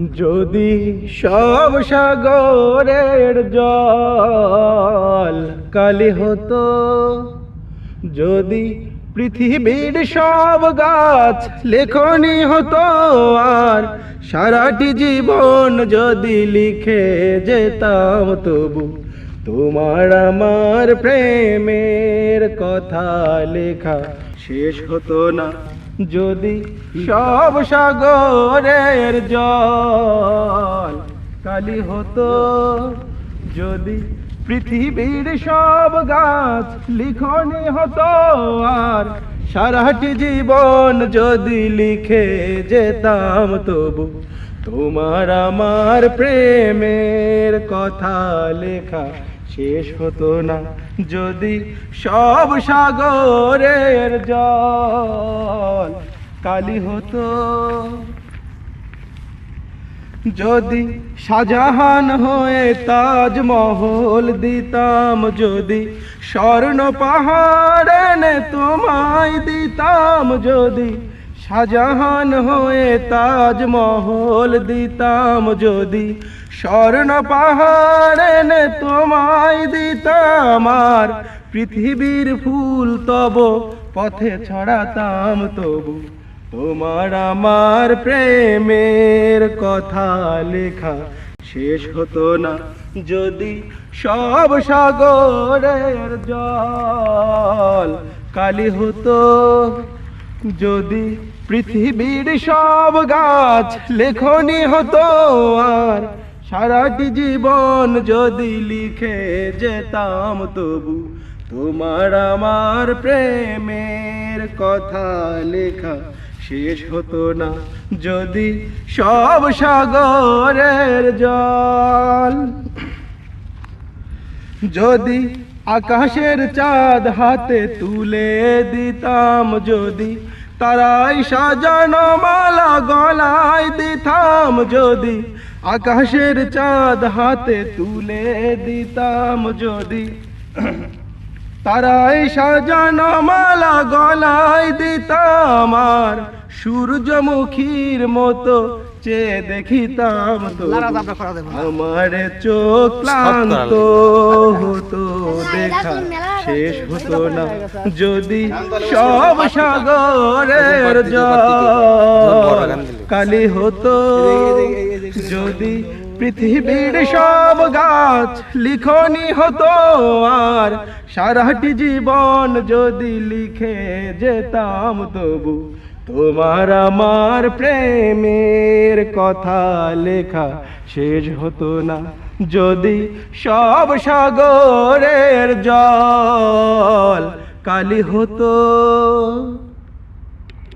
যদি সব সাগরের জল কালি হতো, যদি পৃথিবীর সব গাছ লেখনি হতো, আর সারাটি জীবন যদি লিখে যেতাম, তবু তোমার আমার প্রেমের কথা লেখা শেষ হতো না। যদি সব সাগরের জল কালি হতো, যদি পৃথিবীর সব গাছ লিখনি হতো, আর সারাটি জীবন যদি লিখে যেতাম, তবু তোমার আমার প্রেমের কথা লেখা শেষ হতো না। যদি সব সাগরের জল কালি হতো, যদি শাহজাহান হয়ে তাজমহল দিতাম, যদি স্বর্ণ পাহাড় এনে তোমায় দিতাম, যদি শাহজাহান হয়ে তাজমহল দিতাম, যদি স্বর্ণ পাহাড় এনে তোমায় দিতাম, আর পৃথিবীর ফুল তব পথে ছড়াতাম, তবু তোমার আমার প্রেমের কথা লেখা শেষ হতো না। যদি সব সাগরের জল কালি হতো, যদি পৃথিবীর সব গাছ লেখনি হতো, আর সারাটি জীবন যদি লিখে যেতাম, তবু তোমার আমার প্রেমের কথা লেখা শেষ হতো না। যদি সব সাগরের জল, যদি আকাশের চাঁদ হাতে তুলে দিতাম, যদি তারাই সাজানো মালা গলায় দিতাম, যদি আকাশের চাঁদ হাতে তুলে দিতাম, যদি তারাই সাজানো মালা গলায় দিতাম, আর সূর্যমুখীর মতো চেয়ে দেখিতাম, তো আমার চোখ ক্লান্ত হতো, দেখা শেষ হতো না। যদি সব সাগরের জল কালি হতো, যদি পৃথিবীর সব গাছ লিখনি হতো, আর সারাটি জীবন যদি লিখে যেতাম, তবু তোমার আমার প্রেমের কথা লেখা শেষ হতো না। যদি সব সাগরের জল কালি হতো।